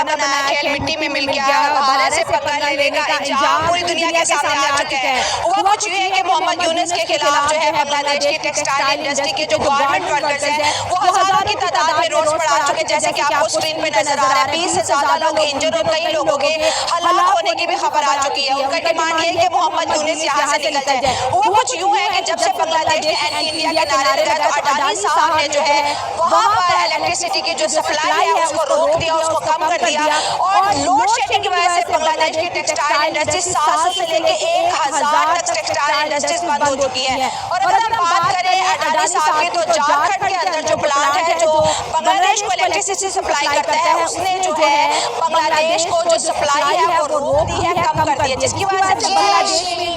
बनाया, खेल मिट्टी में मिल गया, भारत से पंगा लेने का इंजाम पूरी दुनिया के सामने आ चुका है। हुआ कुछ ये है कि मोहम्मद यूनुस के खिलाफ जो है बांग्लादेश की टेक्सटाइल इंडस्ट्री के जो गवर्नमेंट वर्कर्स हैं वो हजारों की तादाद में रोड पर आ चुके हैं, जैसे कि आपको स्क्रीन पे नजर आ रहा है। 20 से ज्यादा लोग इंजर्ड और कई लोगों के हलाक होने की भी खबर आ चुकी है। उनका डिमांड ये है कि मोहम्मद यूनुस यहाँ से निकल जाए। हुआ कुछ यूं है कि जब से बांग्लादेश ने एंटी इंडिया के नारे लगाए तो अडानी साहब ने जो है वहाँ पर इलेक्ट्रिसिटी की जो सप्लाई है उसको रोक दिया, उसको कम कर दिया और लोड शेडिंग की वजह से बांग्लादेश की टेक्सटाइल इंडस्ट्री 700 से लेके 1000 तक टेक्सटाइल इंडस्ट्रीज बंद हो चुकी है। और अगर हम बात करें अडानी साहब की, तो झारखंड के अंदर जो प्लांट है जो बांग्लादेश को इलेक्ट्रिसिटी सप्लाई करता है उसने जो है बांग्लादेश को जो सप्लाई है वो रोक दी है, कम कर दी है, जिसकी वजह से बांग्लादेश में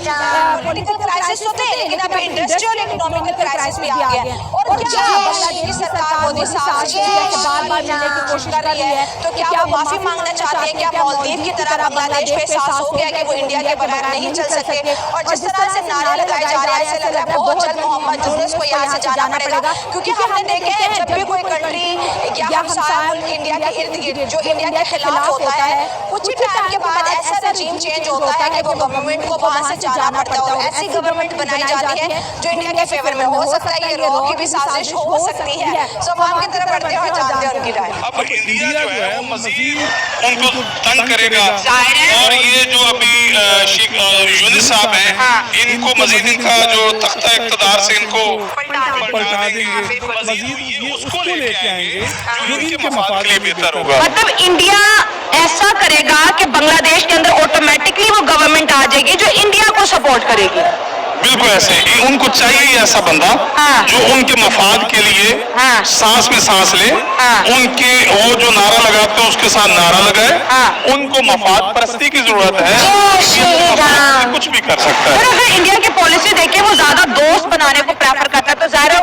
पॉलिटिकल क्राइसिस तो थे लेकिन अब इंडस्ट्रियल इकोनॉमिकल क्राइसिस भी आ गया। और क्या बांग्लादेश की सरकार मोदी साहब से बार-बार मिलने की कोशिश कर रही है, तो क्या वो माफी मांगना चाहते हैं? क्या मालदीव की तरह बांग्लादेश पे एहसास हो गया कि वो इंडिया के बगैर नहीं चल सकते? और जिस तरह से नारे लगाए जा रहे हैं ऐसे लग रहा है बहुत जल्द मोहम्मद यूनुस को यहाँ से जाना पड़ेगा, क्योंकि हमने देखे हैं जब भी कोई कंट्री या हमसाया मुल्क इंडिया के इर्द गिर्द जो इंडिया के खिलाफ होता है कुछ ही टाइम के बाद ऐसा रजीम चेंज होता है कि वो गवर्नमेंट को वहाँ से जाना पड़ता है और ऐसी गवर्नमेंट बनाई जाती है जो इंडिया के फेवर में हो सकता है। ये रॉ की भी साजिश हो सकती है। सो हम की तरफ बढ़ते हुए जानते हैं उनकी राय। अब इंडिया जो है वो मजीद उनको तंग करेगा और ये जो अभी शेख यूनुस साहब हैं इनको मजीद इनका जो तख्ता इक़्तिदार से इनको पलटा देंगे, मजीद ये उसको लेके आएंगे जो इनके मफाद के लिए बेहतर होगा। मतलब इंडिया ऐसा करेगा कि बांग्लादेश के अंदर ऑटोमेटिकली वो गवर्नमेंट आ जाएगी जो इंडिया को सपोर्ट करेगी। बिल्कुल ऐसे उनको चाहिए ऐसा बंदा जो उनके मफाद के लिए सांस में सांस ले, उनके वो जो नारा लगाते हैं उसके साथ नारा लगाए। उनको मफाद परस्ती की जरूरत है, कुछ भी कर सकता है। अगर इंडिया की पॉलिसी देखें वो ज्यादा दोस्त बनाने को प्रेफर करता है, तो ज़ाहिर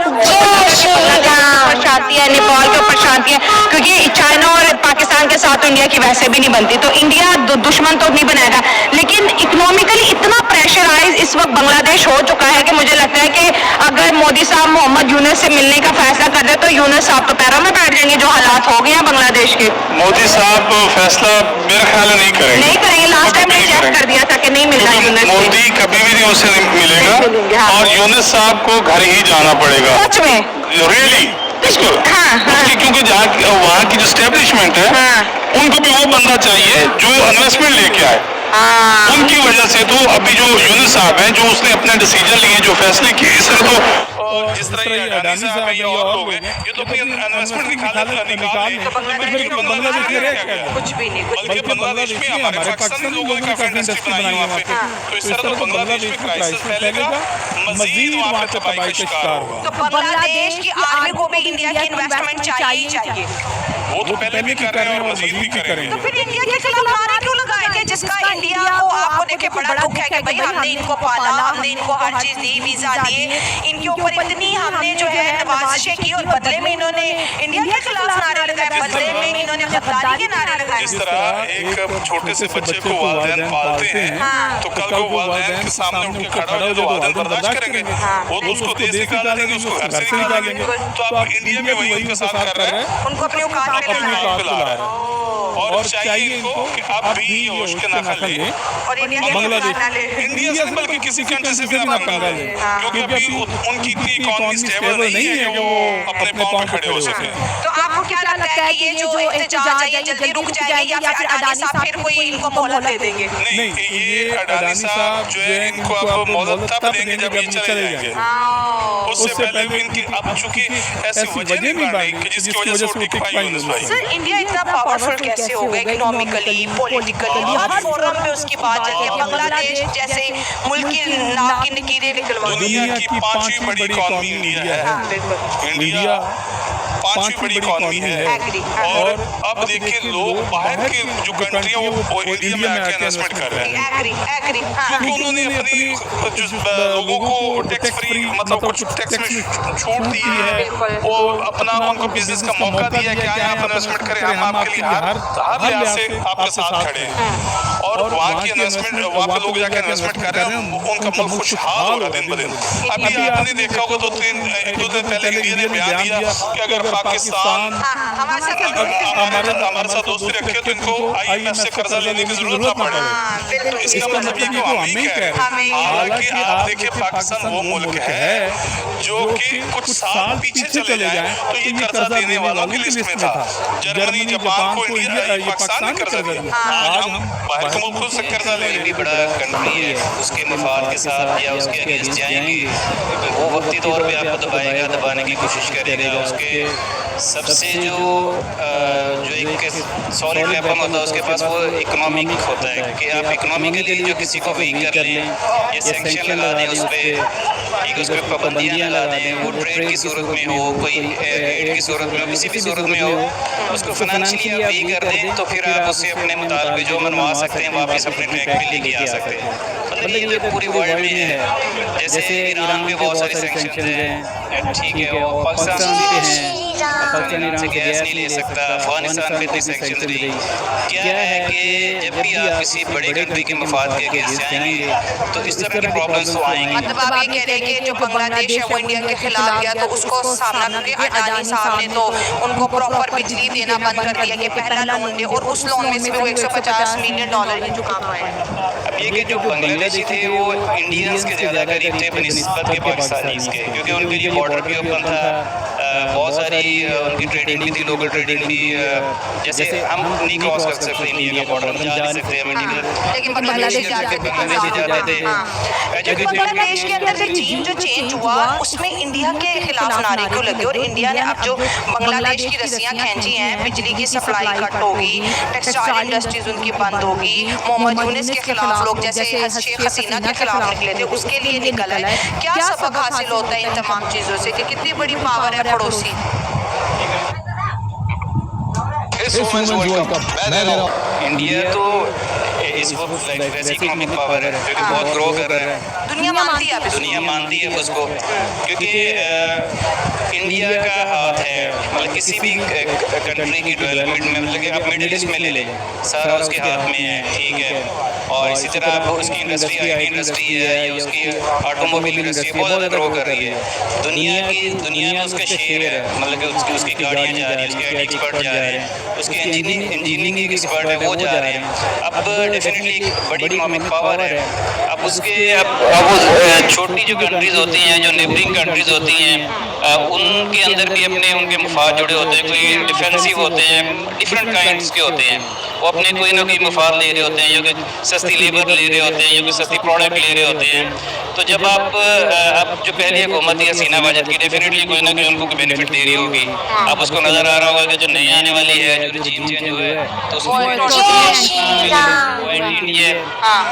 शांति है, नेपाल के ऊपर शांति है, क्योंकि चाइना और पाकिस्तान के साथ तो इंडिया की वैसे भी नहीं बनती, तो इंडिया दुश्मन तो नहीं बनाएगा। लेकिन इकोनॉमिकली इतना प्रेशराइज इस वक्त बांग्लादेश हो चुका है कि मुझे लगता है कि अगर मोदी साहब मोहम्मद यूनुस से मिलने का फैसला कर दे तो यूनुस साहब तो पैरों में बैठ जाएंगे। जो हालात हो गए हैं बांग्लादेश के, मोदी साहब फैसला मेरे ख्याल में नहीं करेंगे। लास्ट टाइम ने चेक कर दिया था कि नहीं मिल रहा यूनुस। मोदी कभी भी नहीं उससे मिलेगा और यूनुस साहब को घर ही जाना पड़ेगा। सच में रियली इसको क्योंकि वहाँ की जो स्टैब्लिशमेंट है उनको भी वो बंदा चाहिए जो इन्वेस्टमेंट लेके आए। उनकी वजह से तो अभी जो यूनुस साहब हैं जो उसने अपने डिसीजन लिए, जो फैसले किए, इससे तो जिस तरह ये अडानी साहब या और लोग हैं ये तो अपनी इन्वेस्टमेंट की खालत निकाल बांग्लादेश में रह कुछ भी नहीं, बल्कि बांग्लादेश में हमारे पाकिस्तानी लोगों ने काफी इंडस्ट्री बनाई है वहाँ पे, तो इस तरह तो बांग्लादेश में क्राइसिस फैलेगा, मजीद वहाँ पे तबाही का शिकार होगा। तो बांग्लादेश की आर्मी को भी इंडिया की इन्वेस्टमेंट चाहिए ही चाहिए। वो तो पहले भी कर रहे हैं और मजीद भी करेंगे। तो फिर इंडिया के खिलाफ नारे क्यों लगाएंगे जिसका इंडिया को आपको देखे बड़ा दुख है कि भाई हमने इनको पाला, हमने इनको हर चीज दी, वीजा दिए, इनके ऊपर इतनी हमने जो है नवाजिशें की और बदले में इन्होंने इंडिया के खिलाफ नारे लगाए, बदले में इन्होंने गद्दारी के नारे लगाए। इस तरह एक छोटे से बच्चे को वालिदैन पालते हैं तो कल को वालिदैन के सामने उठ के खड़ा हो तो वालिदैन बर्दाश्त करेंगे, वो तो उसको देश निकाल देंगे, उसको घर से निकालेंगे। तो आप इंडिया में वही उनके साथ कर रहे हैं, उनको अपनी औकात पे ला रहे हैं और चाहिए इनको कि आप भी ये मुश्किल ना कर लें और बांग्लादेश इंडिया से बल्कि किसी कंट्री से भी ना पंगा लें, क्योंकि अभी उनकी इतनी इकोनॉमी स्टेबल नहीं है कि वो अपने पांव पे खड़े हो सके। तो आपको क्या लगता है कि ये जो एहतजाज है ये जल्दी रुक जाएंगे या फिर अडानी साहब फिर कोई इनको मोहलत दे देंगे? नहीं, ये अडानी साहब जो है इनको अब मोहलत तब देंगे जब ये चले जाएंगे। उससे पहले इनकी अब चूंकि ऐसी वजह नहीं बन गई जिसकी वजह से वो टिक पाएंगे। सर इंडिया इतना पावरफुल कैसे हो गया इकोनॉमिकली, पॉलिटिकली, हर फोरम पे उसकी बात चलती है। बांग्लादेश जैसे मुल्क की नाक की नकीरें निकलवा दुनिया की पांचवी बड़ी इकोनॉमी इंडिया है। इंडिया पांचवी बड़ी इकोनॉमी है और अब देखिए लोग बाहर के जो कंट्री है वो इंडिया में आके इन्वेस्टमेंट कर रहे हैं क्योंकि उन्होंने अपनी लोगों को टैक्स फ्री मतलब कुछ टैक्स में छूट दी है, वो अपना उनको बिजनेस का मौका दिया है कि आए आप इन्वेस्टमेंट करें, हम आपके लिए हर लिहाज से आपके साथ खड़े हैं। और वहाँ की इन्वेस्टमेंट वहाँ पे लोग जाके इन्वेस्टमेंट कर रहे हैं, उनका मुल्क खुशहाल हो रहा है दिन ब दिन। अभी आपने देखा होगा 2 दिन पहले इंडिया ने बयान दिया कि अगर पाकिस्तान हमारे साथ दोस्ती रखे तो इनको IMF से कर्जा लेने की जरूरत ना पड़े। तो इसका मतलब ये कि हम ही कह रहे हैं। हालांकि आप देखिए पाकिस्तान वो मुल्क है जो कि कुछ साल पीछे चले जाएं तो ये कर्जा देने वालों की लिस्ट में था। जर्मनी जापान को इंडिया पाकिस्तान ने कर्जा दिया। आज हम बाहर के मुल्कों से कर्जा ले रहे हैं। बड़ा कंट्री है, उसके मफाद के साथ या उसके अगेंस्ट जाएंगे वो वक्ती तौर पे आपको दबाएगा, दबाने की कोशिश करेगा। उसके सबसे जो एक सॉलिड वेपन होता है उसके पास वो इकोनॉमिक होता है कि आप इकोनॉमिकली जो किसी को वीक कर लें या सेंक्शन लगा दें उस पर, उस पर पाबंदियाँ लगा दें, वो ट्रेड की सूरत में हो, कोई एड की सूरत में हो, किसी भी सूरत में हो, उसको फाइनेंशियली आप वीक कर दें तो फिर आप उससे अपने मुताबिक जो मनवा सकते हैं वापस अपने ट्रैक पे लेके आ सकते हैं। मतलब ये तो पूरी वर्ल्ड में है। जैसे ईरान पे बहुत सारे सेंक्शन हैं, ठीक है, और पाकिस्तान पे हैं, पाकिस्तान ईरान से गैस नहीं ले सकता, अफगानिस्तान पे इतने सेंक्शन रही। क्या है कि जब भी आप किसी बड़ी कंट्री के मफाद के अगेंस्ट जाएंगे तो इस तरह की प्रॉब्लम्स तो आएंगी। मतलब आप ये कह रहे हैं कि जो बांग्लादेश है वो इंडिया के खिलाफ गया तो उसको सामना करके अडानी साहब ने तो उनको प्रॉपर बिजली देना बंद कर दिया कि पहला लोन दे, और उस लोन में से वो $150 मिलियन ही चुका पाए। अब ये कि जो बांग्लादेशी थे वो इंडियंस के ज़्यादा करीब थे बनिस्बत के पाकिस्तानीज़ के, क्योंकि उनके लिए बॉर्डर भी ओपन था, बहुत सारी उनकी ट्रेडिंग भी थी, लोकल ट्रेडिंग भी। जैसे हम नहीं क्रॉस कर सकते इंडिया का बॉर्डर, हम जा नहीं सकते, हम लेकिन बांग्लादेश जाते थे। बांग्लादेश के अंदर रजीम जो चेंज हुआ उसमें इंडिया के खिलाफ नारे क्यों लगे, और इंडिया ने अब जो बांग्लादेश की रस्सियां खींची हैं, बिजली की सप्लाई कट होगी, टेक्सटाइल इंडस्ट्रीज उनकी बंद होगी, मोहम्मद यूनिस के खिलाफ लोग जैसे शेख हसीना के खिलाफ निकले थे उसके लिए निकल है। क्या सबक हासिल होता है इन तमाम चीज़ों से कि कितनी बड़ी पावर है पड़ोसी? इंडिया तो इस वक्त वैसे इकोनॉमिक पावर है जो कि बहुत ग्रो कर रहा है। दुनिया मानती है, दुनिया मानती है उसको, क्योंकि इंडिया का हाथ है मतलब किसी भी कंट्री की डेवलपमेंट में। मतलब कि आप मिडिल ईस्ट में ले लें, सारा उसके हाथ में है, ठीक है। और इसी तरह आप उसकी इंडस्ट्री, IT इंडस्ट्री है या उसकी ऑटोमोबाइल इंडस्ट्री बहुत ज़्यादा ग्रो कर रही है। दुनिया में उसका शेयर है, मतलब कि उसकी गाड़ियाँ जा रही हैं, उसके IT एक्सपर्ट जा रहे हैं, उसके इंजीनियरिंग एक्सपर्ट है वो जा रहे हैं। अब डेफिनेटली एक बड़ी इकोनॉमिक पावर है। अब उसके अब छोटी जो कंट्रीज़ होती हैं, जो नेबरिंग कंट्रीज़ होती हैं, उनके अंदर भी अपने उनके मफाद जुड़े होते हैं। कोई डिफेंसिव होते हैं, डिफरेंट काइंड्स के होते हैं, वो अपने कोई ना कोई मफाद ले रहे होते हैं, जो कि सस्ती लेबर ले रहे होते हैं, जो कि सस्ती प्रोडक्ट ले रहे होते हैं। तो जब आप जो पहली हुकूमत है हसीना वाजद की, डेफिनेटली कोई ना कोई उनको बेनिफिट दे रही होगी। अब उसको नज़र आ रहा होगा कि जो नई आने वाली है, जो रजीम चेंज हुआ है, तो उसमें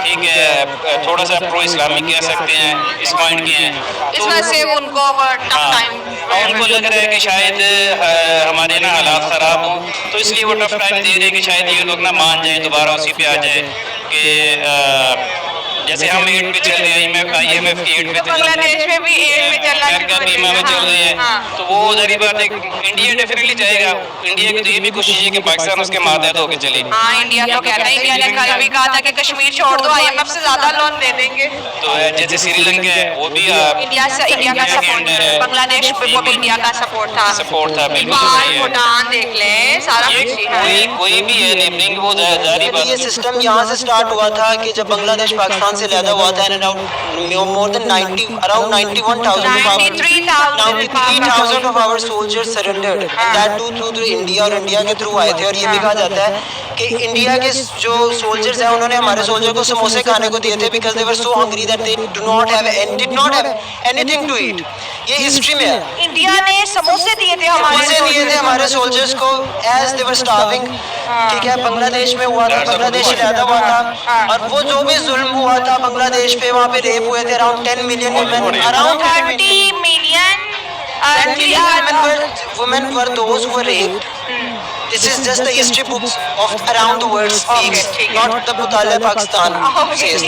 ठीक है, थोड़ा सा प्रो इस्लामिक कह सकते हैं, इस पॉइंट के हैं, इस वजह से उनको टफ टाइम उनको लग रहा है कि शायद हमारे ना हालात ख़राब हों, तो इसलिए वो टफ टाइम दे रहे हैं कि शायद ये लोग ना मान जाए, दोबारा उसी पे आ जाए कि जैसे हम 8 पे चल रहे हैं, IMF 8 पे, बांग्लादेश में भी 8 पे चल रहा है, अमेरिका बीमा में चल रहे हैं। तो वो जारी बात है, इंडिया डेफिनेटली चाहेगा, इंडिया की तो ये भी कोशिश है कि पाकिस्तान उसके मातहत होकर चले। हाँ, इंडिया तो कहता है, इंडिया ने कल भी कहा था कि कश्मीर छोड़ दो, IMF से ज्यादा लोन दे देंगे। तो जैसे श्रीलंका है वो भी इंडिया का सपोर्ट है, बांग्लादेश पे वो भी इंडिया का सपोर्ट था बिल्कुल। भूटान देख ले, सारा कोई भी है नेबरिंग, वो जारी बात। ये सिस्टम यहाँ से स्टार्ट हुआ था कि जब बांग्लादेश पाकिस्तान से लैदा हुआ था, more than 93,000 of our soldiers surrendered, and that too through India, और इंडिया के थ्रू आए थे। और ये भी कहा जाता है कि इंडिया के जो सोल्जर्स हैं उन्होंने हमारे सोल्जर को समोसे खाने को दिए थे, because they were so hungry that they did not have anything to eat। ये हिस्ट्री में है, इंडिया ने समोसे दिए थे हमारे सोल्जर्स को एज दे वर स्टार्विंग। ठीक है, बांग्लादेश में हुआ था, बांग्लादेश लैदा हुआ था, और वो जो भी जुल्म हुआ था बांग्लादेश पे, वहाँ पे रेप हुए थे around 10 million women, around 30 million women were those who were raped। This is just the history books of around the world speaks, not the Mutala Pakistan says।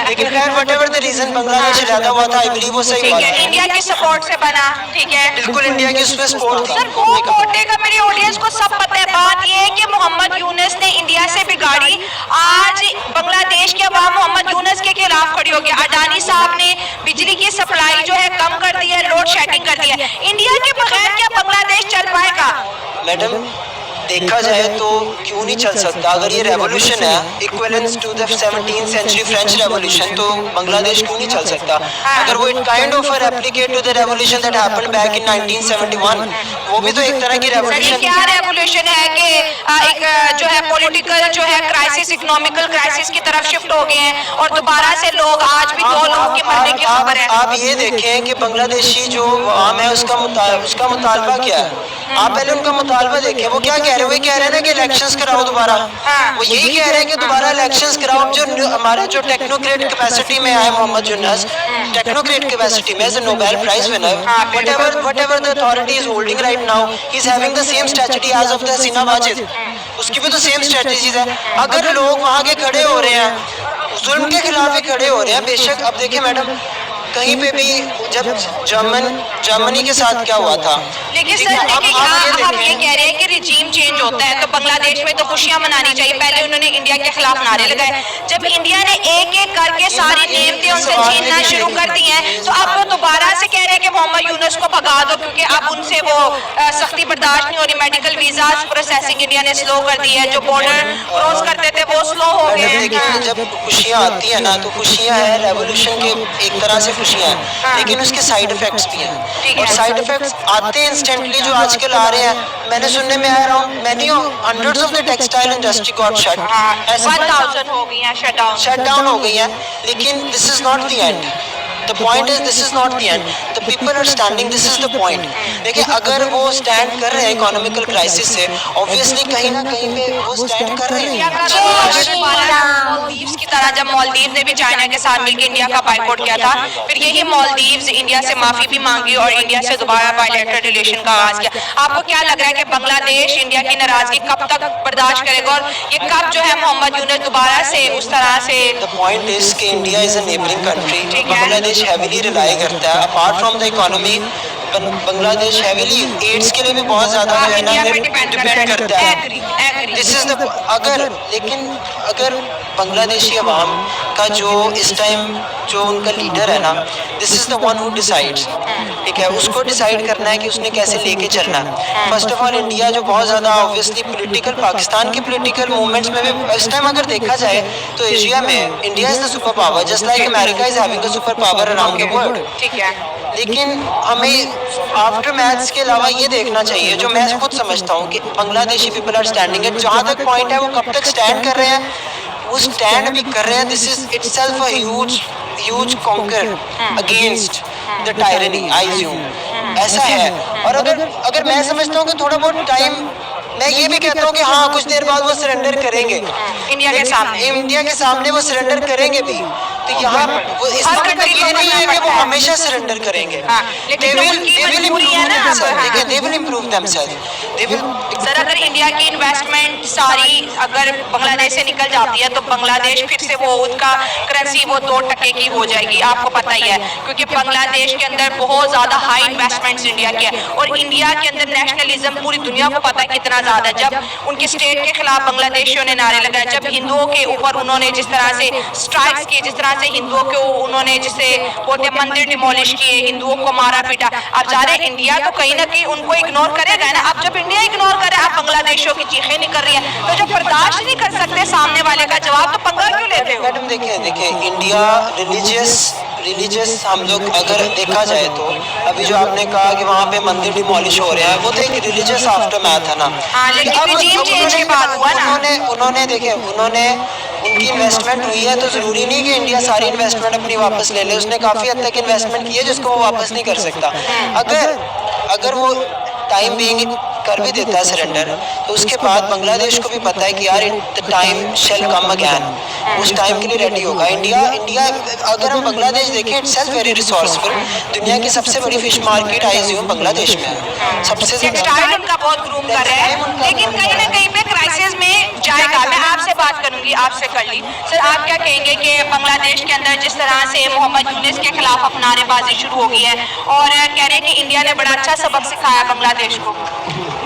लेकिन खैर whatever the reason बांग्लादेश लैदा हुआ था, I believe वो सही बात है, India के support से बना। ठीक है, बिल्कुल इंडिया की उसमें सपोर्ट था। सर वो कोटे का मेरी ऑडियंस को सब पता है। बात ये है कि मोहम्मद यूनुस ने इंडिया से बिगाड़ी, आज बांग्लादेश के अवाम मोहम्मद यूनुस के खिलाफ खड़ी हो गई। अडानी साहब ने बिजली की सप्लाई जो है कम कर दी है, लोड शेडिंग कर दी है। इंडिया के बगैर क्या बांग्लादेश चल पाएगा? मैडम देखा जाए तो क्यों नहीं चल सकता? अगर ये रेवोल्यूशन है equivalence to the 17th century French revolution, तो बांग्लादेश क्यों नहीं चल सकता? अगर वो it kind of a replicate to the revolution that happened back in 1971, वो भी तो एक तरह की रेवोल्यूशन। क्या रेवोल्यूशन है कि एक जो है पॉलिटिकल जो है क्राइसिस, इकोनॉमिकल क्राइसिस की तरफ शिफ्ट हो गए हैं और दोबारा से लोग आज भी 2 लोगों के मरने की खबर है। आप ये देखें कि बांग्लादेशी जो आम है उसका मुतालबा क्या है। आप पहले उनका मुतालबा देखें, वो क्या कह रहे हैं? वो कह रहे हैं ना कि इलेक्शंस कराओ दोबारा। वो यही कह रहे हैं कि दोबारा इलेक्शंस कराओ। जो हमारे जो टेक्नोक्रेट कैपेसिटी में आए मोहम्मद यूनुस, टेक्नोक्रेट कैपेसिटी में as a Nobel prize winner, whatever the authority is holding right now, he is having the same strategy as of the Hasina Wajid. उसकी भी तो सेम स्ट्रेटजीज है। अगर लोग वहाँ के खड़े हो रहे हैं, जुल्म के खिलाफ ही खड़े हो रहे हैं, बेशक। अब देखिए मैडम, कहीं पे भी जब जर्मनी के साथ क्या हुआ था, लेकिन सर देखिए हम ये कह रहे हैं कि रिजीम चेंज होता है तो बांग्लादेश में तो खुशियां मनानी चाहिए। पहले उन्होंने इंडिया के खिलाफ नारे लगाए, जब इंडिया ने एक एक करके सारी नेमतें उनसे छीनना शुरू कर दी हैं, तो अब वो दोबारा से कह रहे हैं कि मोहम्मद यूनुस को भगा दो, क्योंकि अब उनसे वो सख्ती बर्दाश्त नहीं हो रही। मेडिकल वीजा प्रोसेसिंग इंडिया ने स्लो कर दी है, जो बॉर्डर क्रॉस करते थे वो स्लो हो गए हैं। जब खुशियाँ आती है ना, तो खुशियाँ है रेवोल्यूशन के एक तरह से खुशियाँ हैं, लेकिन उसके साइड इफेक्ट्स भी हैं। और साइड इफेक्ट्स आते हैं इंस्टेंटली, जो आजकल आ रहे हैं। मैंने सुनने में आया रहा हूँ many hundreds of the textile industry got shut, 1000 हो गई हैं शट डाउन हो गई हैं। लेकिन this is not the end. The point is, this is not the end. The people are standing. This is the point. देखिए, अगर वो स्टैंड कर रहे हैं इकोनॉमिकल क्राइसिस से, ऑब्वियसली कहीं ना कहीं पे वो स्टैंड कर रहे हैं। मालदीव्स की तरह जब मालदीव ने भी चाइना के साथ मिलकर इंडिया का बाइकआउट किया था, फिर यही मालदीव्स इंडिया से माफी भी मांगी और इंडिया से दोबारा बायलैटरल रिलेशन का आगाज किया। आपको क्या लग रहा है कि बांग्लादेश इंडिया की नाराजगी कब तक बर्दाश्त करेगा और ये कब जो है मोहम्मद यूनुस दोबारा से उस तरह से? The point is कि India is a neighbouring country. Bangladesh heavily rely करता है apart from the economy. Bangladesh heavily aids के लिए भी बहुत ज्यादा डिपेंड करता है। दिस इज द अगर बांग्लादेशी अवाम का जो इस टाइम जो उनका लीडर है ना, this is the one who decides, ठीक है, उसको डिसाइड करना है कि उसने कैसे लेके चलना है। फर्स्ट ऑफ ऑल इंडिया जो बहुत ज़्यादा ऑब्वियसली पॉलिटिकल, पाकिस्तान के पॉलिटिकल मूवमेंट्स में भी इस टाइम अगर देखा जाए तो एशिया में India is the super power, just like America is having a super power around the world. ठीक है, लेकिन हमें आफ्टर मैथ्स के अलावा ये देखना चाहिए, जो मैं खुद समझता हूँ कि बांग्लादेशी पीपल आर स्टैंडिंग है। जहाँ तक पॉइंट है वो कब तक स्टैंड कर रहे हैं, वो स्टैंड भी कर रहे हैं। This is itself a huge conquer against the tyranny, I assume ऐसा है। और अगर मैं समझता हूँ कि थोड़ा बहुत टाइम, मैं ये भी कहता हूँ कि हाँ कुछ देर बाद वो सरेंडर करेंगे इंडिया के सामने वो सरेंडर करेंगे भी। तो यहाँ इसका मतलब ये नहीं है कि वो हमेशा सरेंडर करेंगे। They will improve themselves. Sir अगर इंडिया की इन्वेस्टमेंट सारी अगर बांग्लादेश से निकल जाती है तो बांग्लादेश फिर से वो उसका करेंसी वो 2% की हो जाएगी, आपको पता ही है, क्योंकि बांग्लादेश के अंदर बहुत ज्यादा हाई इन्वेस्टमेंट्स इंडिया के है और इंडिया के अंदर नेशनलिज्म पूरी दुनिया को पता है कितना ज्यादा। जब उनके स्टेट के खिलाफ बांग्लादेशियों ने नारे लगाए, जब हिंदुओं के ऊपर उन्होंने जिस तरह से स्ट्राइक्स किए, जिस तरह से हिंदुओं को उन्होंने जिसे बोलते मंदिर डिमोलिश किए, हिंदुओं को मारा पीटा। अब जा रहे इंडिया तो कहीं ना कहीं उनको इग्नोर करेगा ना। अब जब इंडिया इग्नोर करे, अब बांग्लादेशियों की चीखें निकल रही है, तो जब बर्दाश्त नहीं कर सकते सामने वाले का जवाब, तो पंगा क्यों लेते हो? मैडम देखिए इंडिया रिलीजियस हम लोग अगर देखा जाए तो अभी जो आपने कहा कि वहाँ पे मंदिर डिमोलिश हो रहे हैं, वो तो एक रिलीजियस आफ्टरमैथ है ना। उन्होंने उनकी इन्वेस्टमेंट हुई है तो जरूरी नहीं कि इंडिया सारी इन्वेस्टमेंट अपनी वापस ले ले। उसने काफी हद तक इन्वेस्टमेंट की है जिसको वो वापस नहीं कर सकता। अगर वो टाइम बीइंग कर भी देता है सरेंडर, तो उसके बाद बांग्लादेश को भी पता है कि यार the time shall come again, उस टाइम के लिए रेडी होगा इंडिया। अगर हम बांग्लादेश देखें, इटसेल्फ वेरी रिसोर्सफुल, दुनिया की सबसे बड़ी फिश मार्केट आई हुई बांग्लादेश में है, सबसे टेक्सटाइल उनका बहुत ग्रूम कर रहे हैं, लेकिन कहीं ना कहीं पे क्राइसिस में जाएगा। मैं आपसे बात करूंगी, आपसे कर ली सर, आप क्या कहेंगे कि बांग्लादेश के अंदर जिस तरह से मोहम्मद यूनुस के खिलाफ अब नारेबाजी शुरू हो गई है और कह रहे हैं कि इंडिया ने बड़ा अच्छा सबक सिखाया बांग्लादेश को?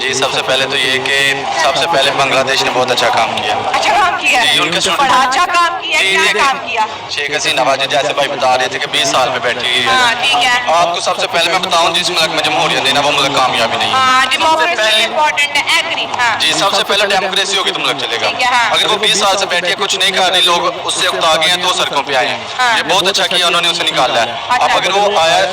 जी सबसे पहले तो ये कि सबसे पहले बांग्लादेश ने बहुत अच्छा काम किया। अच्छा काम किया जी, उनके है, स्टूडेंट- बड़ा अच्छा काम किया है, जी, क्या देखिए, काम किया? शेख हसीना वाजिद जैसे भाई बता रहे थे कि 20 साल में बैठी हुई है। हाँ ठीक है। आपको सबसे पहले मैं बताऊं जिस मुल्क में जमहूरियत है ना वो मुल्क कामयाबी नहीं है। हाँ डेमोक्रेसी पहले- इम्पोर्टेंट है, एग्री। हाँ जी सबसे पहले डेमोक्रेसी होगी तो मुल्क चलेगा। ठीक है, हाँ। अगर वो 20 साल से बैठी है कुछ नहीं कर रही, लोग उससे उकता गए हैं तो सड़कों पे आए हैं। हाँ। ये बहुत अच्छा किया उन्होंने, उसे निकाला है। अच्छा। अब अगर वो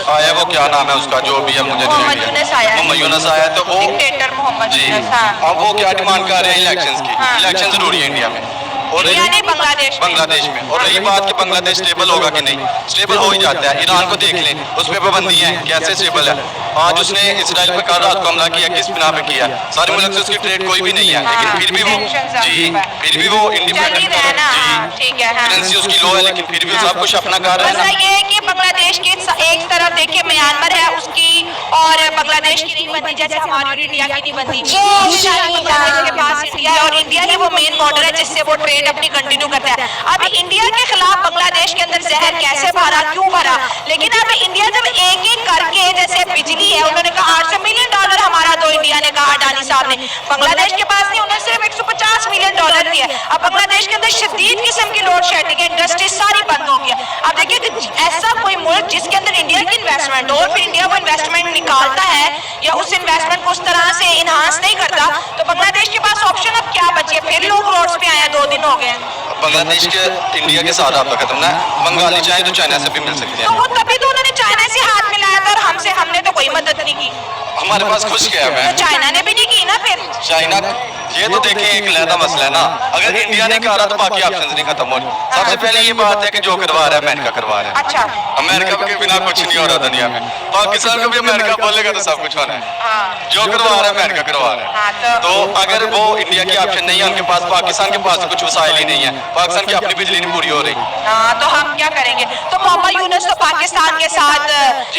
आया वो क्या नाम है उसका जो भी है मुझे नहीं मोहम्मद idea। यूनुस आया है। मोहम्मद यूनुस आया है तो वो डिक्टेटर मोहम्मद जी यूनुस, हाँ। अब वो क्या डिमांड कर रहे हैं इलेक्शंस की। हाँ। इलेक्शन जरूरी है इंडिया में और इंडिया नहीं बांग्लादेश में। बांग्लादेश में। और रही बात कि बांग्लादेश स्टेबल होगा कि नहीं, स्टेबल हो ही जाता है। ईरान को देख लें, उस पर पाबंदी है, कैसे स्टेबल है। आज उसने इसराइल पर कल रात को हमला किया, किस बिना पे किया? सारे मुल्क से उसकी ट्रेड कोई भी नहीं है, लेकिन फिर भी वो जी फिर भी वो चल ही इंडिपेंडेंट रहा है ना, हाँ, ठीक है, हाँ। करेंसी उसकी लो है लेकिन फिर भी वो सब कुछ अपना कर रहा मसला है ना। ये है कि बांग्लादेश की एक तरफ देखिए म्यांमार है उसकी और बांग्लादेश की नहीं बनती, जैसे हमारी इंडिया की नहीं बनती। दूसरी तरफ बांग्लादेश के पास इंडिया है और इंडिया ही वो मेन बॉर्डर है जिससे वो ट्रेड अपनी कंटिन्यू करता है। अब इंडिया के खिलाफ बांग्लादेश के अंदर जहर कैसे भरा, क्यों भरा? लेकिन अब इंडिया जब एक एक करके, जैसे बिजली है, उन्होंने कहा $800 मिलियन हमारा, तो इंडिया ने कहा, अडानी साहब ने, बांग्लादेश के पास नहीं, उन्होंने सिर्फ $150 मिलियन दिए। अब बांग्लादेश के अंदर शदीद किस्म की लोड शेडिंग है, इंडस्ट्री सारी बंद हो गई है। अब देखिए कि ऐसा कोई मुल्क जिसके अंदर इंडिया की इन्वेस्टमेंट हो और फिर इंडिया वो इन्वेस्टमेंट निकालता है या उस इन्वेस्टमेंट को उस तरह से इनहांस नहीं करता, तो बांग्लादेश के पास ऑप्शन अब क्या बचे? फिर लोग रोड्स पे आए हैं, 2 दिन हो गए हैं। बांग्लादेश के इंडिया के साथ आपका खत्म ना, बंगाली चाहे तो चाइना से भी मिल सकते तो हैं। वो तभी तो उन्होंने चाइना से हाथ मिलाया था और हमने तो कोई मदद नहीं की। हमारे पास खुश क्या तो है? चाइना ने भी नहीं की ना फिर। चाइना ये तो देखें एक लहदा मसला है ना, अगर इंडिया नहीं कर रहा तो बाकी ऑप्शंस नहीं खत्म हो रहे। सबसे पहले ये बात है कि जो करवा रहा है अमेरिका करवा रहा है। अच्छा अमेरिका के बिना कुछ नहीं हो रहा दुनिया में। पाकिस्तान को भी अमेरिका बोलेगा तो सब कुछ होना है। हाँ जो करवा रहा है अमेरिका करवा रहा है। हाँ तो अगर वो इंडिया के ऑप्शन नहीं है उनके पास, पाकिस्तान के पास कुछ वसाइल ही नहीं है, पाकिस्तान की अपनी बिजली नहीं पूरी हो रही। हाँ तो हम क्या करेंगे? तो मोहम्मद यूनुस तो पाकिस्तान के साथ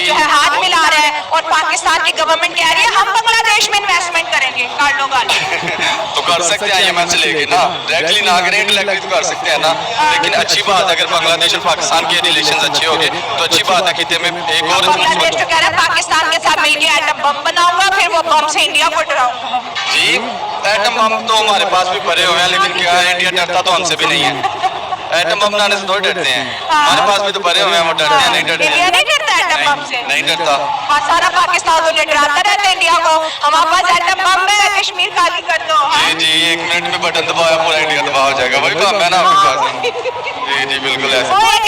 जो है हाथ मिला रहा है और पाकिस्तान की गवर्नमेंट कह रही है हम बांग्लादेश में इन्वेस्टमेंट करेंगे। कर लो गाली। तो कर सकते हैं IMF से लेके ना, डायरेक्टली ना करें इंटलेक्चुअली तो कर सकते हैं ना। लेकिन अच्छी बात है अगर बांग्लादेश और पाकिस्तान के रिलेशन अच्छे हो गए तो अच्छी बात है। खिते में एक और बांग्लादेश तो कह रहा है पाकिस्तान के साथ मिलकर एटम बम बनाऊंगा, फिर वो बम से इंडिया को डराऊंगा। जी एटम बम तो हमारे पास भी पड़े हुए हैं, लेकिन क्या है इंडिया डरता तो हमसे भी नहीं है। एटम बम बनाने से थोड़ी डरते हैं, हमारे पास भी तो पड़े हुए हैं, वो डरते हैं नहीं डरते इंडिया नहीं डरता एटम बम से? नहीं डरता। हाँ, सारा पाकिस्तान तो डराता रहता है इंडिया को, हमारे पास एटम बम है, कश्मीर खाली कर दो। जी जी 1 मिनट में बटन दबाया पूरा इंडिया तबाह हो जाएगा, वही काम है ना आपके पास। जी जी बिल्कुल ऐसा। वो एक